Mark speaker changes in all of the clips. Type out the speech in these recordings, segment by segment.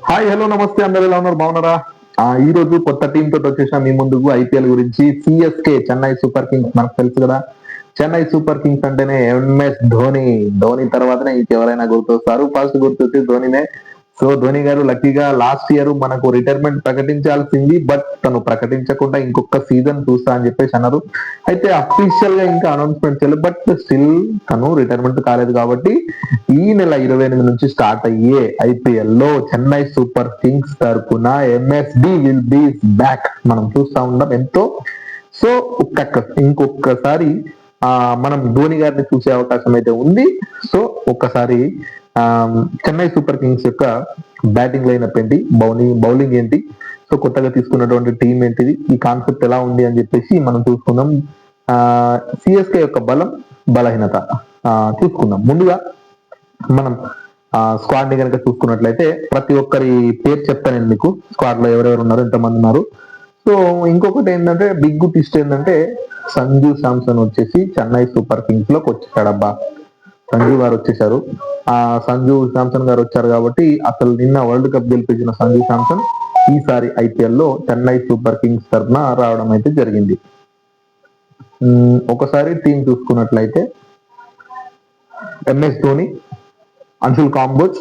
Speaker 1: Hi hello నమస్తే, అందరు ఎలా ఉన్నారు? బాగున్నారా? ఈ రోజు కొత్త టీం తోటి వచ్చేసిన మీ ముందుకు ఐపీఎల్ గురించి. సిఎస్కే చెన్నై సూపర్ కింగ్స్ మనకు తెలుసు కదా. చెన్నై సూపర్ కింగ్స్ అంటేనే ఎంఎస్ ధోని. ధోని తర్వాతనే ఇంకెవరైనా గుర్తొస్తారు. ఫస్ట్ గుర్తొచ్చి ధోనినే. సో ధోని గారు లక్కీగా లాస్ట్ ఇయర్ మనకు రిటైర్మెంట్ ప్రకటించాల్సింది, బట్ తను ప్రకటించకుండా ఇంకొక సీజన్ చూస్తా అని చెప్పేసి అన్నారు. అయితే అఫీషియల్ గా ఇంకా అనౌన్స్మెంట్ చేయలేదు, బట్ స్టిల్ తను రిటైర్మెంట్ కాలేదు కాబట్టి ఈ నెల 28 నుంచి స్టార్ట్ అయ్యే ఐపీఎల్ లో చెన్నై సూపర్ కింగ్స్ తరపున ఎంఎస్డి విల్ బీ బ్యాక్ మనం చూస్తా ఉన్నాం ఎంతో. సో ఇంకొకసారి మనం ధోని గారిని చూసే అవకాశం అయితే ఉంది. సో ఒక్కసారి ఆ, చెన్నై సూపర్ కింగ్స్ యొక్క బ్యాటింగ్ లైనప్ ఏంటి, బౌలింగ్ ఏంటి, సో కొత్తగా తీసుకున్నటువంటి టీం ఏంటిది, ఈ కాన్సెప్ట్ ఎలా ఉంది అని చెప్పేసి మనం చూసుకుందాం. సిఎస్కే యొక్క బలహీనత చూసుకుందాం. ముందుగా మనం స్క్వాడ్ ని కనుక చూసుకున్నట్లయితే ప్రతి ఒక్కరి పేరు చెప్తాను నేను మీకు. స్క్వాడ్ లో ఎవరెవరు ఉన్నారు, ఎంతమంది ఉన్నారు. సో ఇంకొకటి ఏంటంటే బిగ్ ట్విస్ట్ ఏంటంటే సంజు శాంసన్ వచ్చేసి చెన్నై సూపర్ కింగ్స్ లోకి వచ్చేసాడబ్బా. సంజు గారు వచ్చేసారు. సంజు శాంసన్ గారు వచ్చారు కాబట్టి అసలు నిన్న వరల్డ్ కప్ గెలిపించిన సంజు శాంసన్ ఈసారి ఐపీఎల్ లో చెన్నై సూపర్ కింగ్స్ తరఫున రావడం అయితే జరిగింది. ఒకసారి టీం చూసుకున్నట్లయితే MS Dhoni, Anshul Kamboj,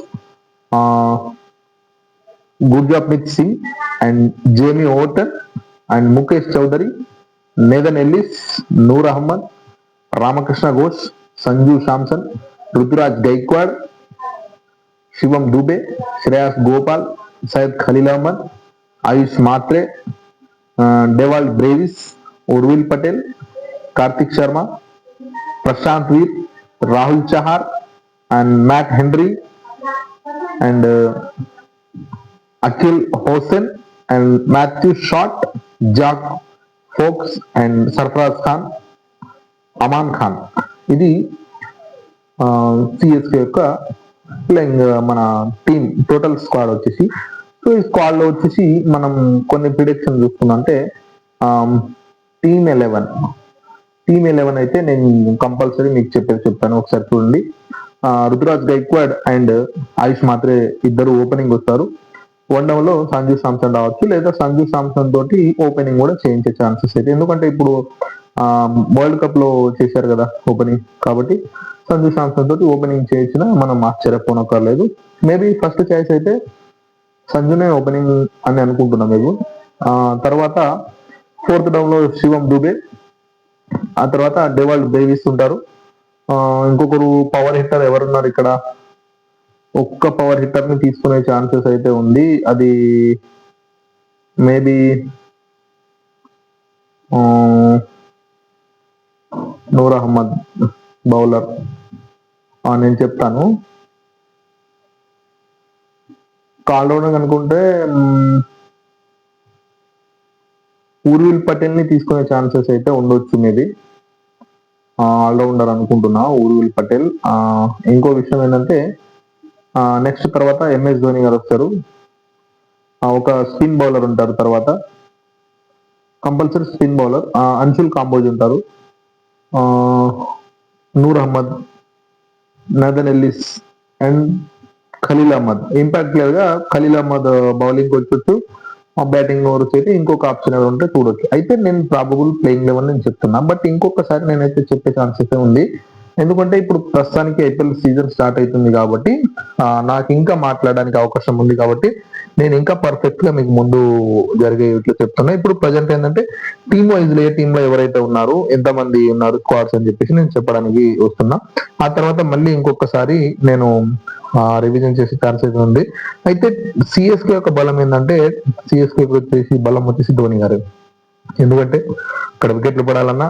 Speaker 1: Gurjapreet Singh and Jamie Overton and Mukesh Choudhary, Nathan Ellis, Noor Ahmad, Ramakrishna Ghosh, Sanju Samson, Ruturaj Gaikwad, Shivam Dube, Shreyas Gopal, Syed Khaleel Ahmed, Ayush Mhatre, Dewald Brevis, Urvil Patel, Kartik Sharma, Prashant Veer, Rahul Chahar and Matt Henry and Akhil Hosen and Matthew Short, Jack Foakes and Sarfaraz Khan, Aman Khan. ఇది సిఎస్కే యొక్క ప్లేయింగ్ మన టీం టోటల్ స్క్వాడ్ వచ్చేసి. సో ఈ స్క్వాడ్ లో వచ్చేసి మనం కొన్ని ప్రిడిక్షన్ చూసుకున్నాం. అంటే టీమ్ 11 అయితే నేను కంపల్సరీ మీకు చెప్తాను, ఒకసారి చూడండి. రుతురాజ్ గైక్వాడ్ అండ్ ఆయుష్ మాత్రే ఇద్దరు ఓపెనింగ్ వస్తారు. వన్డౌన్లో సంజు శాంసన్ రావచ్చు, లేదా సంజు శాంసన్ తోటి ఓపెనింగ్ కూడా చేయించే ఛాన్సెస్ అయితే, ఎందుకంటే ఇప్పుడు వరల్డ్ కప్ లో చేశారు కదా ఓపెనింగ్, కాబట్టి సంజు శాంసన్ తోటి ఓపెనింగ్ చేయించిన మనం ఆశ్చర్యపోనక్కర్లేదు. మేబీ ఫస్ట్ చాయిస్ అయితే సంజునే ఓపెనింగ్ అని అనుకుంటున్నాం మేము. తర్వాత ఫోర్త్ డౌన్ లో శివం దూబే, ఆ తర్వాత డెవాల్డ్ బ్రేవిస్ ఉంటారు. ఇంకొకరు పవర్ హిట్టర్ ఎవరున్నారు ఇక్కడ, ఒక్క పవర్ హిట్టర్ ని తీసుకునే ఛాన్సెస్ అయితే ఉంది. అది మేబీ నూర్ అహ్మద్ బౌలర్. నేను చెప్తాను. ఆల్రౌండర్ అనుకుంటే ఉర్విల్ పటేల్ ని తీసుకునే ఛాన్సెస్ అయితే ఉండొచ్చు. మేబీ ఆల్రౌండర్ అనుకుంటున్నా ఉర్విల్ పటేల్. ఇంకో విషయం ఏంటంటే నెక్స్ట్ తర్వాత ఎంఎస్ ధోని గారు వస్తారు. ఒక స్పిన్ బౌలర్ ఉంటారు, తర్వాత compulsory spin bowler Anshul Kamboj ఉంటారు, Noor Ahmad, Nathan Ellis and Khaleel Ahmed. Impact player గా ఖలీల్ అహ్మద్ బౌలింగ్ వచ్చొచ్చు, బ్యాటింగ్ ఓవర్స్ అయితే ఇంకొక ఆప్షన్ ఏదో ఉంటే చూడొచ్చు. అయితే నేను ప్రాబబుల్ ప్లేయింగ్ లెవెల్ నేను చెప్తున్నా, బట్ ఇంకొకసారి నేనైతే చెప్పే ఛాన్సెస్ ఉంది. ఎందుకంటే ఇప్పుడు ప్రస్తుతానికి ఐపీఎల్ సీజన్ స్టార్ట్ అవుతుంది కాబట్టి నాకు ఇంకా మాట్లాడడానికి అవకాశం ఉంది, కాబట్టి నేను ఇంకా పర్ఫెక్ట్ గా మీకు ముందు జరిగే ఇట్లా చెప్తున్నా. ఇప్పుడు ప్రజెంట్ ఏంటంటే టీమ్ వైజ్ ఏ టీమ్ లో ఎవరైతే ఉన్నారు, ఎంతమంది ఉన్నారు స్క్వాడ్స్ అని చెప్పేసి నేను చెప్పడానికి వస్తున్నా. ఆ తర్వాత మళ్ళీ ఇంకొకసారి నేను రివిజన్ చేసే ఛాన్సెస్ ఉంది. అయితే సిఎస్కే యొక్క బలం ఏంటంటే, సిఎస్కే వచ్చేసి బలం వచ్చేసి ధోని గారు. ఎందుకంటే ఇక్కడ వికెట్లు పడాలన్నా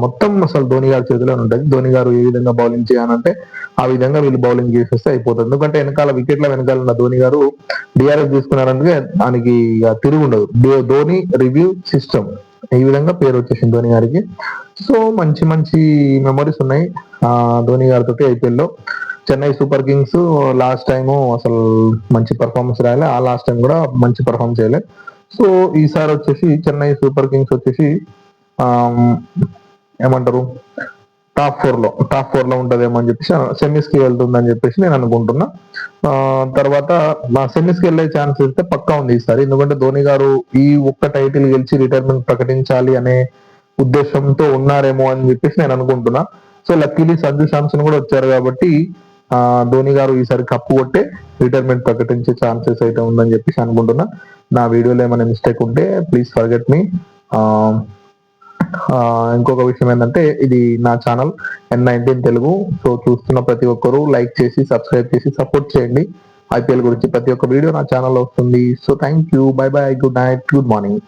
Speaker 1: మొత్తం అసలు ధోని గారి చేతిలోనే ఉంటుంది. ధోని గారు ఏ విధంగా బౌలింగ్ చేయాలంటే ఆ విధంగా వీళ్ళు బౌలింగ్ చేసేస్తే అయిపోతుంది. ఎందుకంటే వెనకాల ఉన్న ధోని గారు డిఆర్ఎస్ తీసుకున్నారంటే దానికి తిరుగు ఉండదు. ధోని రివ్యూ సిస్టమ్, ఈ విధంగా పేరు వచ్చేసింది ధోని గారికి. సో మంచి మంచి మెమరీస్ ఉన్నాయి ధోని గారితో ఐపీఎల్ లో. Chennai super Kings last time అసలు మంచి పర్ఫార్మెన్స్ రాయాలి, ఆ లాస్ట్ టైం కూడా మంచి పర్ఫార్మ్ చేయలేదు. సో ఈసారి వచ్చేసి చెన్నై సూపర్ కింగ్స్ వచ్చేసి ఏమంటారు టాప్ ఫోర్ లో ఉంటదేమో అని చెప్పేసి, సెమీస్ కి వెళ్తుందని చెప్పేసి నేను అనుకుంటున్నా. తర్వాత మా సెమీస్ కి వెళ్ళే ఛాన్స్ అయితే పక్కా ఉంది ఈసారి, ఎందుకంటే ధోని గారు ఈ ఒక్క టైటిల్ గెలిచి రిటైర్మెంట్ ప్రకటించాలి అనే ఉద్దేశంతో ఉన్నారేమో అని చెప్పేసి నేను అనుకుంటున్నా. సో లక్కీలీ సంజు శాంసన్ కూడా వచ్చారు కాబట్టి ఆ ధోని గారు ఈసారి కప్పు కొట్టే రిటైర్మెంట్ ప్రకటించే ఛాన్సెస్ అయితే ఉందని చెప్పేసి అనుకుంటున్నా. నా వీడియోలో ఏమైనా మిస్టేక్ ఉంటే ప్లీజ్ ఫర్గెట్ మీ. ఇంకొక విషయం ఏంటంటే, ఇది నా ఛానల్ N19 తెలుగు. సో చూస్తున్న ప్రతి ఒక్కరూ లైక్ చేసి సబ్స్క్రైబ్ చేసి సపోర్ట్ చేయండి. ఐపీఎల్ గురించి ప్రతి ఒక్క వీడియో నా ఛానల్లో వస్తుంది. So thank you, by by, good night, good morning.